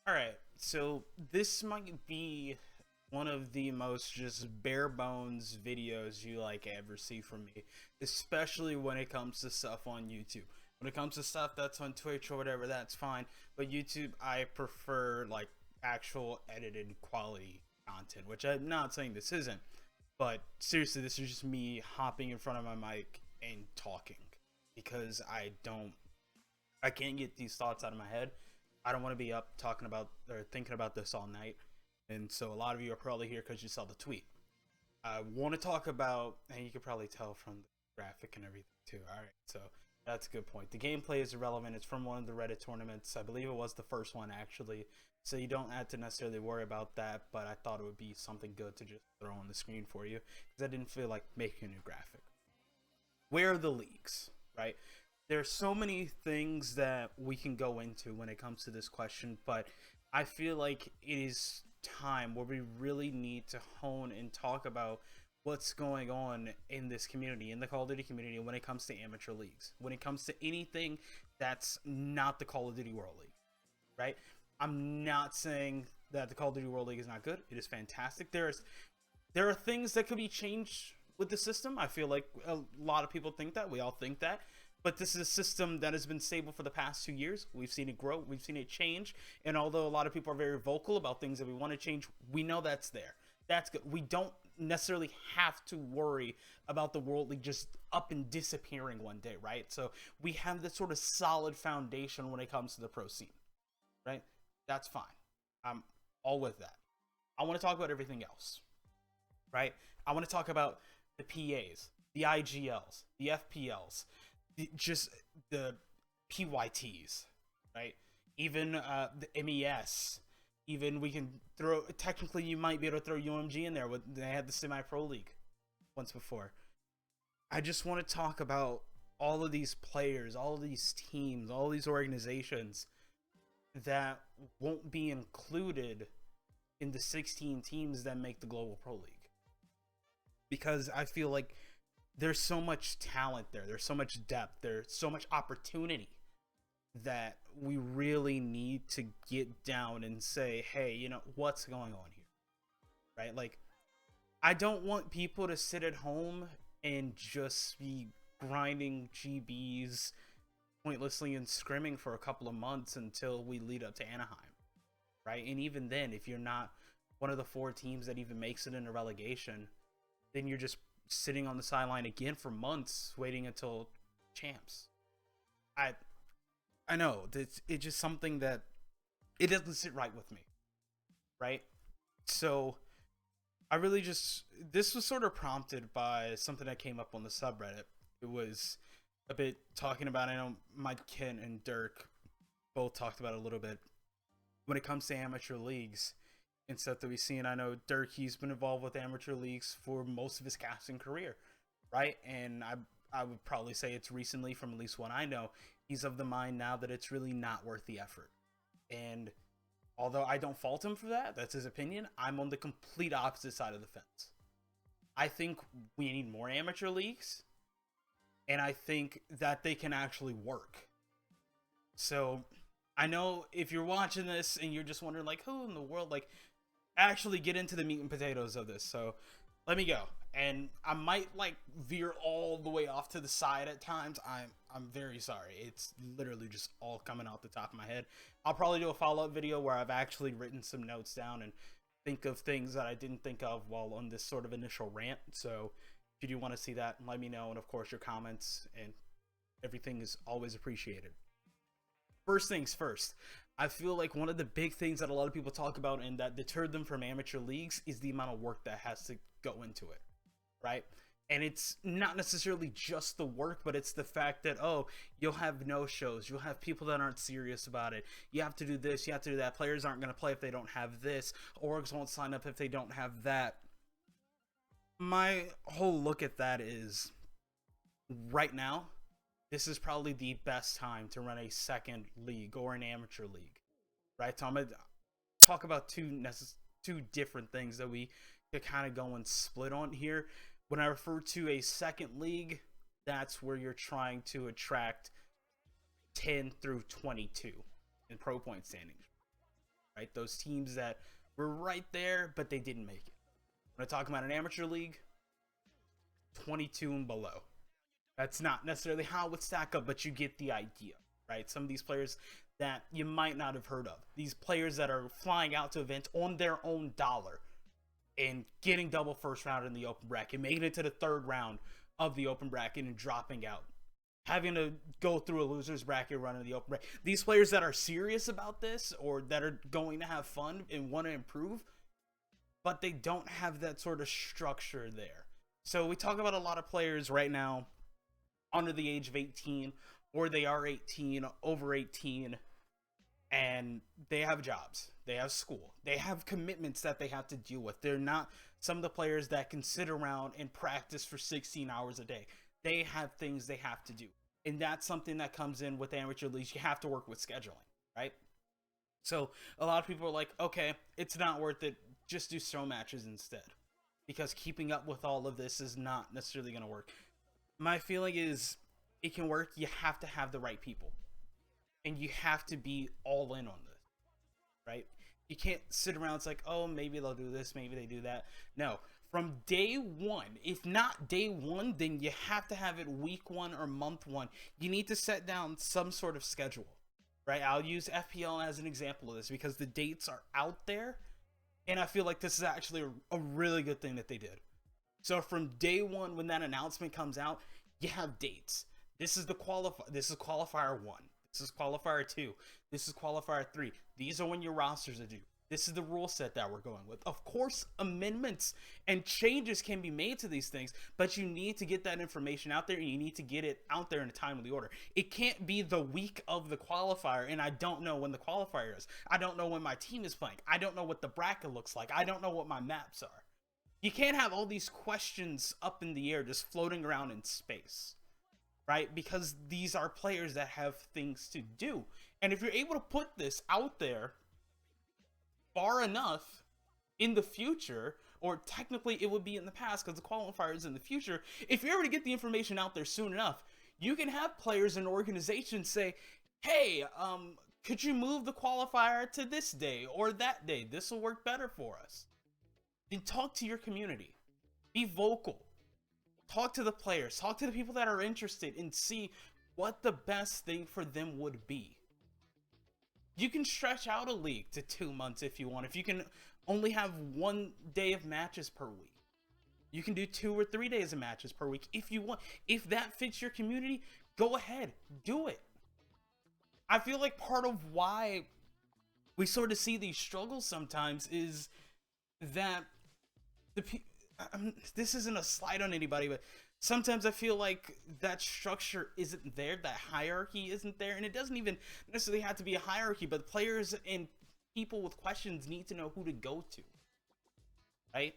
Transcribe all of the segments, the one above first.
Alright, so this might be one of the most just bare bones videos you ever see from me, especially when it comes to stuff on YouTube. When it comes to stuff that's on Twitch or whatever, that's fine. But YouTube, I prefer actual edited quality content, which I'm not saying this isn't. But seriously, this is just me hopping in front of my mic and talking because I can't get these thoughts out of my head. I don't want to be up talking about or thinking about this all night. And so a lot of you are probably here because you saw the tweet. I want to talk about, and you can probably tell from the graphic and everything too. All right, so that's a good point. The gameplay is irrelevant. It's from one of the Reddit tournaments. I believe it was the first one actually. So you don't have to necessarily worry about that. But I thought it would be something good to just throw on the screen for you because I didn't feel like making a new graphic. Where are the leagues, right? There's so many things that we can go into when it comes to this question, but I feel like it is time where we really need to hone and talk about what's going on in this community, in the Call of Duty community, when it comes to amateur leagues, when it comes to anything that's not the Call of Duty World League, right? I'm not saying that the Call of Duty World League is not good. It is fantastic. There are things that could be changed with the system. I feel like a lot of people think that. We all think that. But this is a system that has been stable for the past 2 years. We've seen it grow. We've seen it change. And although a lot of people are very vocal about things that we want to change, we know that's there. That's good. We don't necessarily have to worry about the World League just up and disappearing one day, right? So we have this sort of solid foundation when it comes to the pro scene, right? That's fine. I'm all with that. I want to talk about everything else, right? I want to talk about the PAs, the IGLs, the FPLs, just the PYTs, right? Even the MES. Even we can throw. Technically, you might be able to throw UMG in there. They had the semi-pro league once before. I just want to talk about all of these players, all of these teams, all of these organizations that won't be included in the 16 teams that make the Global Pro League, because I feel like there's so much talent there. There's so much depth. There's so much opportunity that we really need to get down and say, hey, what's going on here? Right? Like, I don't want people to sit at home and just be grinding GBs pointlessly and scrimming for a couple of months until we lead up to Anaheim. Right? And even then, if you're not one of the 4 teams that even makes it into relegation, then you're just sitting on the sideline again for months waiting until champs. I know it's just something that it doesn't sit right with me, right? So I really this was sort of prompted by something that came up on the subreddit. It was a bit talking about, I know Mike, Kent, and Dirk both talked about it a little bit when it comes to amateur leagues and stuff that we see. And I know Dirk, he's been involved with amateur leagues for most of his casting career, right? And I would probably say it's recently, from at least what I know, he's of the mind now that it's really not worth the effort. And although I don't fault him for that, that's his opinion, I'm on the complete opposite side of the fence. I think we need more amateur leagues, and I think that they can actually work. So I know if you're watching this and you're just wondering, like, who in the world, like, actually get into the meat and potatoes of this. So let me go. And I might veer all the way off to the side at times. I'm very sorry. It's literally just all coming off the top of my head. I'll probably do a follow-up video where I've actually written some notes down and think of things that I didn't think of while on this sort of initial rant. So if you do want to see that, let me know. And of course, your comments and everything is always appreciated. First things first, I feel like one of the big things that a lot of people talk about and that deterred them from amateur leagues is the amount of work that has to go into it, right? And it's not necessarily just the work, but it's the fact that, oh, you'll have no shows, you'll have people that aren't serious about it, you have to do this, you have to do that, players aren't going to play if they don't have this, orgs won't sign up if they don't have that. My whole look at that is, right now, this is probably the best time to run a second league or an amateur league, right? So I'm going to talk about two different things that we could kind of go and split on here. When I refer to a second league, that's where you're trying to attract 10 through 22 in pro point standings. right? Those teams that were right there, but they didn't make it. When I talk about an amateur league, 22 and below. That's not necessarily how it would stack up, but you get the idea, right? Some of these players that you might not have heard of. These players that are flying out to events on their own dollar and getting double first round in the open bracket, making it to the third round of the open bracket and dropping out. Having to go through a loser's bracket run in the open bracket. These players that are serious about this or that are going to have fun and want to improve, but they don't have that sort of structure there. So we talk about a lot of players right now under the age of 18, or they are 18, over 18, and they have jobs, they have school, they have commitments that they have to deal with. They're not some of the players that can sit around and practice for 16 hours a day. They have things they have to do. And that's something that comes in with amateur leagues. You have to work with scheduling, right? So a lot of people are like, okay, it's not worth it. Just do show matches instead. Because keeping up with all of this is not necessarily going to work. My feeling is it can work. You have to have the right people. And you have to be all in on this, right? You can't sit around. It's like, oh, maybe they'll do this. Maybe they do that. No. From day one, if not day one, then you have to have it week one or month one. You need to set down some sort of schedule, right? I'll use FPL as an example of this because the dates are out there. And I feel like this is actually a really good thing that they did. So from day one, when that announcement comes out, you have dates. This is the This is qualifier 1. This is qualifier 2. This is qualifier 3. These are when your rosters are due. This is the rule set that we're going with. Of course, amendments and changes can be made to these things, but you need to get that information out there, and you need to get it out there in a timely order. It can't be the week of the qualifier, and I don't know when the qualifier is. I don't know when my team is playing. I don't know what the bracket looks like. I don't know what my maps are. You can't have all these questions up in the air just floating around in space, right? Because these are players that have things to do. And if you're able to put this out there far enough in the future, or technically it would be in the past because the qualifier is in the future, if you're able to get the information out there soon enough, you can have players and organizations say, hey, could you move the qualifier to this day or that day? This will work better for us. Then talk to your community. Be vocal. Talk to the players. Talk to the people that are interested and see what the best thing for them would be. You can stretch out a league to 2 months if you want. If you can only have 1 day of matches per week, you can do 2 or 3 days of matches per week if you want. If that fits your community, go ahead, do it. I feel like part of why we sort of see these struggles sometimes is that this isn't a slight on anybody, but sometimes I feel like that structure isn't there, that hierarchy isn't there, and it doesn't even necessarily have to be a hierarchy, but players and people with questions need to know who to go to, right?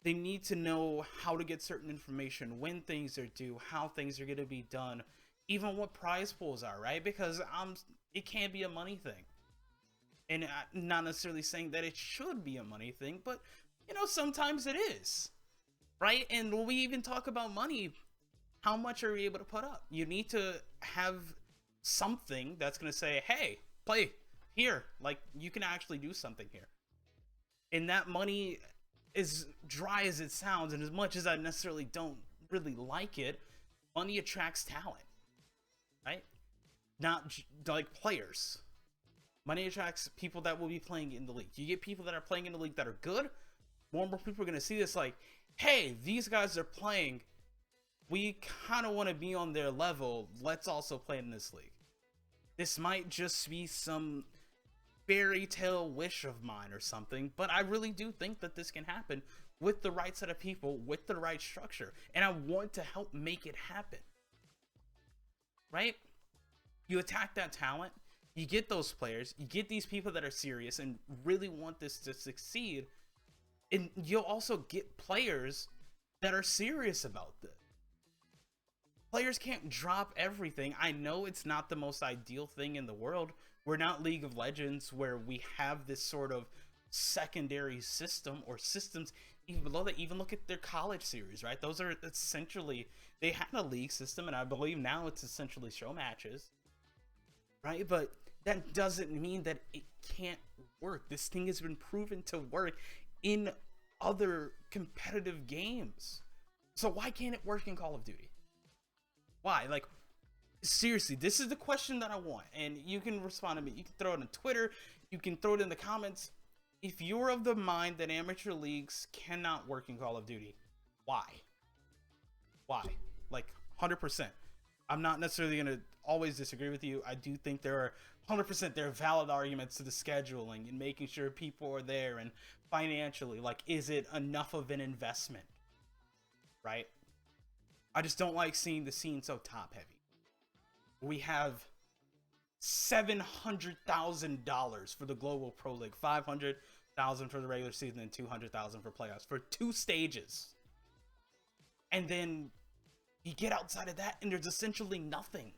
They need to know how to get certain information, when things are due, how things are going to be done, even what prize pools are, right? Because it can be a money thing. And I'm not necessarily saying that it should be a money thing, but, you know, sometimes it is. Right? And when we even talk about money, how much are you able to put up? You need to have something that's going to say, hey, play here. Like, you can actually do something here. And that money, as dry as it sounds, and as much as I necessarily don't really like it, money attracts talent. Right? Not like players. Money attracts people that will be playing in the league. You get people that are playing in the league that are good, more and more people are going to see this like, hey, these guys are playing. We kind of want to be on their level. Let's also play in this league. This might just be some fairy tale wish of mine or something, but I really do think that this can happen with the right set of people, with the right structure. And I want to help make it happen. Right? You attack that talent. You get those players. You get these people that are serious and really want this to succeed. And you'll also get players that are serious about this. Players can't drop everything. I know it's not the most ideal thing in the world. We're not League of Legends where we have this sort of secondary system or systems even below that. Even look at their college series, right? Those are essentially, they had a league system, and I believe now it's essentially show matches, right? But that doesn't mean that it can't work. This thing has been proven to work in other competitive games. So why can't it work in Call of Duty? Why? Like, seriously, this is the question that I want. And you can respond to me. You can throw it on Twitter. You can throw it in the comments. If you're of the mind that amateur leagues cannot work in Call of Duty, why? Why? Like, 100%. I'm not necessarily going to always disagree with you. I do think there are 100% there are valid arguments to the scheduling and making sure people are there, and financially, like, is it enough of an investment? Right? I just don't like seeing the scene so top heavy. We have $700,000 for the Global Pro League, $500,000 for the regular season, and $200,000 for playoffs for 2 stages. And then you get outside of that and there's essentially nothing.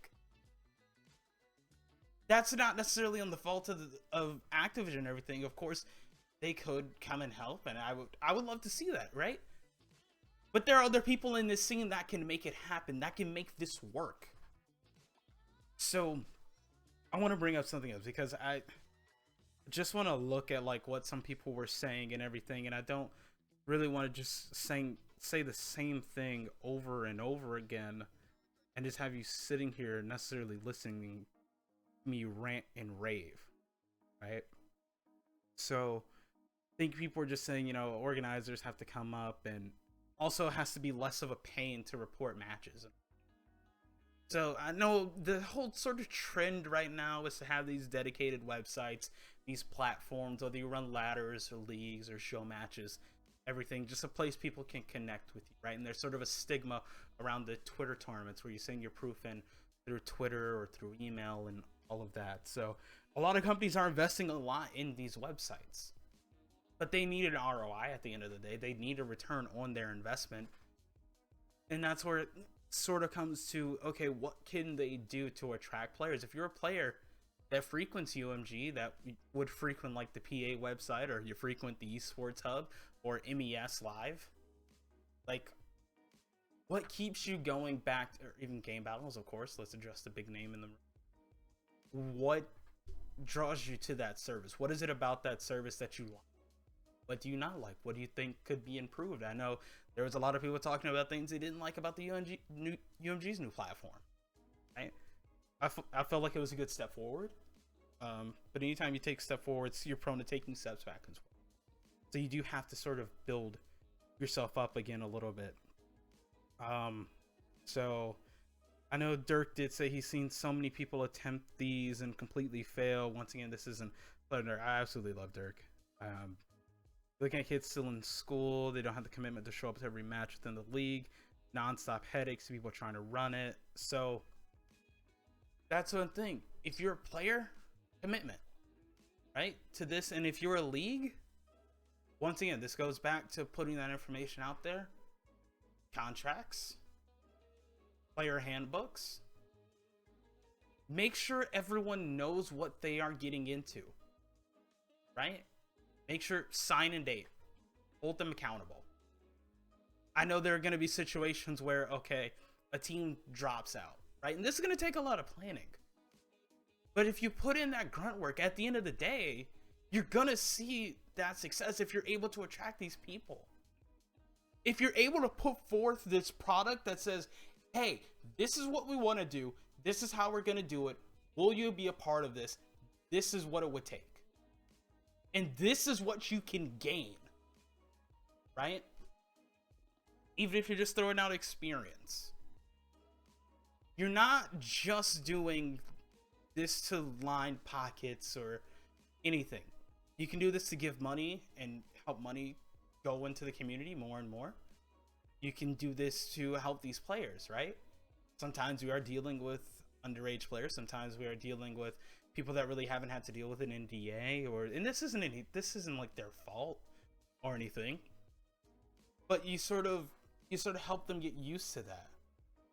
That's not necessarily on the fault of Activision and everything. Of course, they could come and help, and I would love to see that, right? But there are other people in this scene that can make it happen, that can make this work. So I want to bring up something else, because I just want to look at like what some people were saying and everything, and I don't really want to just say the same thing over and over again and just have you sitting here necessarily listening to me rant and rave, right? So I think people are just saying, you know, organizers have to come up, and also it has to be less of a pain to report matches. So I know the whole sort of trend right now is to have these dedicated websites, these platforms, whether you run ladders or leagues or show matches, everything, just a place people can connect with you, right? And there's sort of a stigma around the Twitter tournaments where you send your proof in through Twitter or through email and all of that. So a lot of companies are investing a lot in these websites, but they need an ROI at the end of the day. They need a return on their investment. And that's where it sort of comes to, okay, what can they do to attract players? If you're a player that frequents UMG, that would frequent like the PA website, or you frequent the Esports Hub or MES Live, like, what keeps you going back, or even Game Battles, of course, let's address the big name in the room. What draws you to that service? What is it about that service that you like? What do you not like? What do you think could be improved? I know there was a lot of people talking about things they didn't like about the UMG's new platform, right? I felt like it was a good step forward. But anytime you take a step forward, you're prone to taking steps back as well. So you do have to sort of build yourself up again a little bit. So I know Dirk did say he's seen so many people attempt these and completely fail. Once again, this isn't Thunder. I absolutely love Dirk. Looking at kids still in school, they don't have the commitment to show up to every match within the league. Non-stop headaches, people trying to run it. So that's one thing. If you're a player, commitment, right, to this. And if you're a league, once again, this goes back to putting that information out there. Contracts, player handbooks. Make sure everyone knows what they are getting into, right? Make sure, sign and date, hold them accountable. I know there are going to be situations where, okay, a team drops out, right? And this is going to take a lot of planning. But if you put in that grunt work, at the end of the day, you're going to see that success if you're able to attract these people. If you're able to put forth this product that says, hey, this is what we want to do. This is how we're going to do it. Will you be a part of this? This is what it would take. And this is what you can gain, right? Even if you're just throwing out experience. You're not just doing this to line pockets or anything. You can do this to give money and help money go into the community more and more. You can do this to help these players, right? Sometimes we are dealing with underage players. Sometimes we are dealing with people that really haven't had to deal with an NDA, and this isn't like their fault or anything. But you sort of help them get used to that.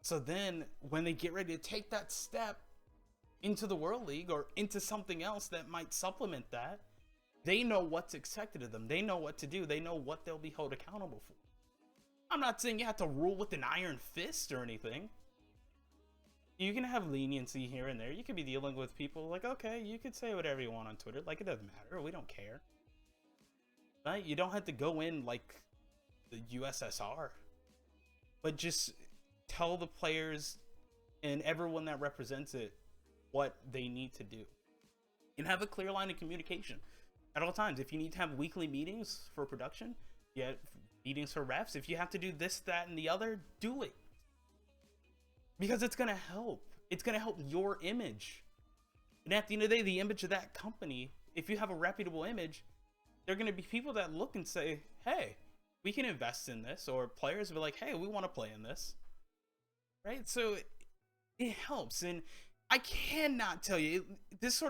So then when they get ready to take that step into the World League or into something else that might supplement that, they know what's expected of them. They know what to do. They know what they'll be held accountable for. I'm not saying you have to rule with an iron fist or anything. you can have leniency here and there. You could be dealing with people like, okay, you could say whatever you want on Twitter. Like, it doesn't matter. We don't care. Right? You don't have to go in like the USSR. But just tell the players and everyone that represents it what they need to do. And have a clear line of communication at all times. If you need to have weekly meetings for production, yeah, meetings for refs. If you have to do this, that, and the other, do it. Because it's going to help. It's going to help your image. And at the end of the day, the image of that company, if you have a reputable image, there are going to be people that look and say, hey, we can invest in this. Or players will be like, hey, we want to play in this. Right? So it helps. And I cannot tell you, this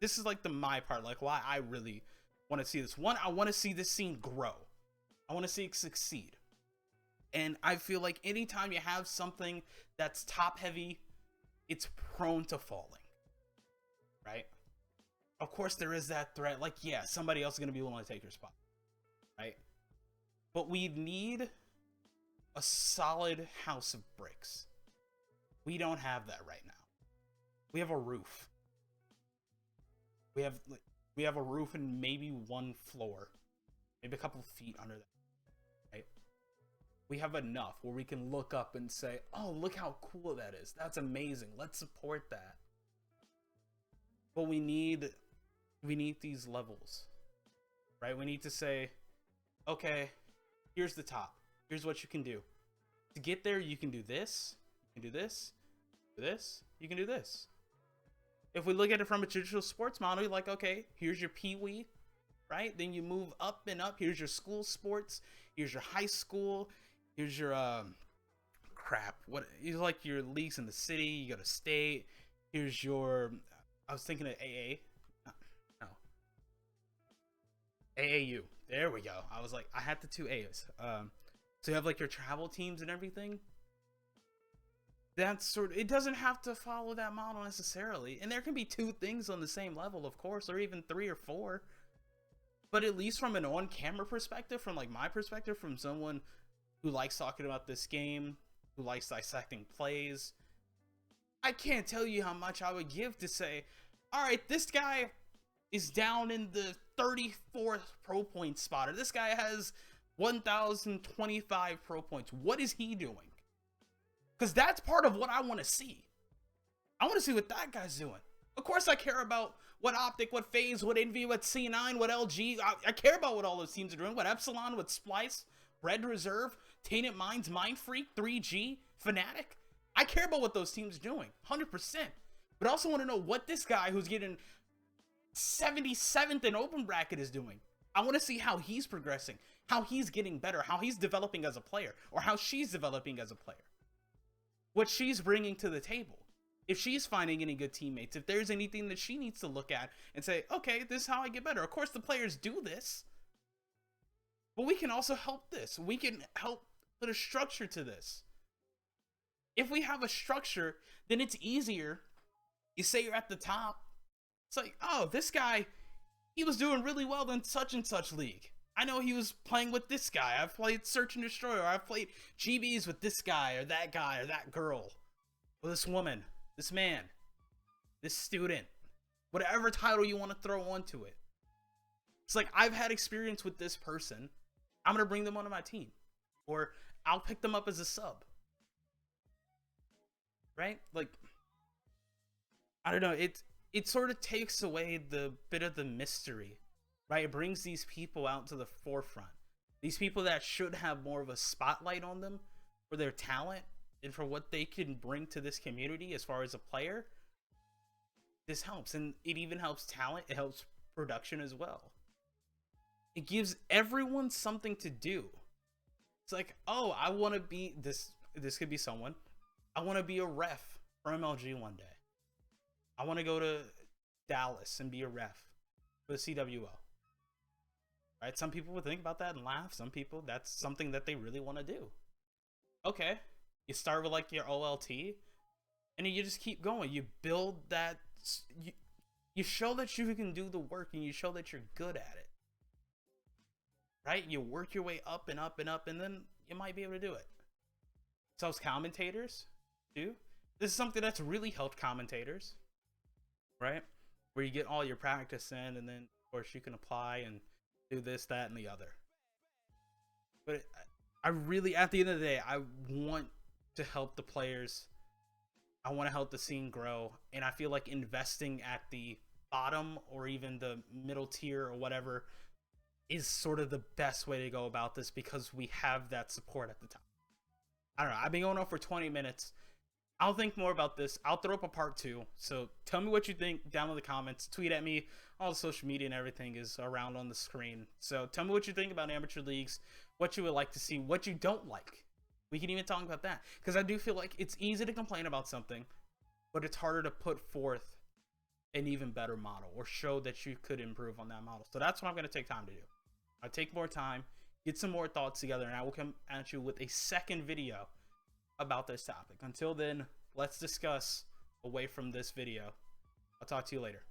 is like my part, like why I really want to see this. One, I want to see this scene grow. I want to see it succeed. And I feel like anytime you have something that's top heavy, it's prone to falling. Right? Of course, there is that threat. Like, yeah, somebody else is going to be willing to take your spot. Right? But we need a solid house of bricks. We don't have that right now. We have a roof. We have a roof and maybe one floor. Maybe a couple feet under that. Right? We have enough where we can look up and say, oh, look how cool that is. That's amazing. Let's support that. But we need these levels. Right? We need to say, okay, here's the top. Here's what you can do. To get there, you can do this. You can do this. Do this. You can do this. If we look at it from a traditional sports model, like, okay, here's your Pee-wee, right? Then you move up and up. Here's your school sports. Here's your high school. Here's your, you like your leagues in the city. You go to state. Here's your, I was thinking of AA. No. AAU. There we go. I was like, I had the two A's. So you have like your travel teams and everything. That's it doesn't have to follow that model necessarily. And there can be two things on the same level, of course, or even three or four. But at least from an on-camera perspective, from like my perspective, from someone who likes talking about this game, who likes dissecting plays, I can't tell you how much I would give to say, all right, this guy is down in the 34th pro point spot, or this guy has 1,025 pro points. What is he doing? Because that's part of what I want to see. I want to see what that guy's doing. Of course, I care about what Optic, what FaZe, what Envy, what C9, what LG. I care about what all those teams are doing. What Epsilon, what Splice, Red Reserve, Tainted Minds, Mindfreak, 3G, Fnatic. I care about what those teams are doing, 100%. But I also want to know what this guy who's getting 77th in open bracket is doing. I want to see how he's progressing, how he's getting better, how he's developing as a player, or how she's developing as a player. What she's bringing to the table. If she's finding any good teammates, if there's anything that she needs to look at and say, okay, this is how I get better. Of course, the players do this, but we can also help this. We can help put a structure to this. If we have a structure, then it's easier. You say you're at the top. It's like, oh, this guy, he was doing really well in such and such league. I know he was playing with this guy. I've played Search and Destroy, or I've played GBs with this guy, or that girl, or this woman, this man, this student, whatever title you want to throw onto it. It's like, I've had experience with this person. I'm going to bring them onto my team, or I'll pick them up as a sub. Right? Like, I don't know. It sort of takes away the bit of the mystery. Right, it brings these people out to the forefront. These people that should have more of a spotlight on them for their talent and for what they can bring to this community as far as a player. This helps, and it even helps talent. It helps production as well. It gives everyone something to do. It's like, oh, I want to be this. This could be someone. I want to be a ref for MLG one day. I want to go to Dallas and be a ref for the CWL. Right? Some people would think about that and laugh. Some people, that's something that they really want to do. Okay. You start with like your OLT, and then you just keep going. You build that. You show that you can do the work, and you show that you're good at it. Right? You work your way up and up and up, and then you might be able to do it. So as commentators, too, this is something that's really helped commentators, right? Where you get all your practice in, and then of course you can apply and do this, that, and the other. But I really, at the end of the day, I want to help the players. I want to help the scene grow, and I feel like investing at the bottom or even the middle tier or whatever is sort of the best way to go about this, because we have that support at the top. I don't know. I've been going on for 20 minutes. I'll think more about this. I'll throw up a part 2. So tell me what you think down in the comments. Tweet at me. All the social media and everything is around on the screen. So tell me what you think about amateur leagues, what you would like to see, what you don't like. We can even talk about that, because I do feel like it's easy to complain about something, but it's harder to put forth an even better model or show that you could improve on that model. So that's what I'm going to take time to do. I'll take more time, get some more thoughts together, and I will come at you with a second video about this topic. Until then, let's discuss away from this video. I'll talk to you later.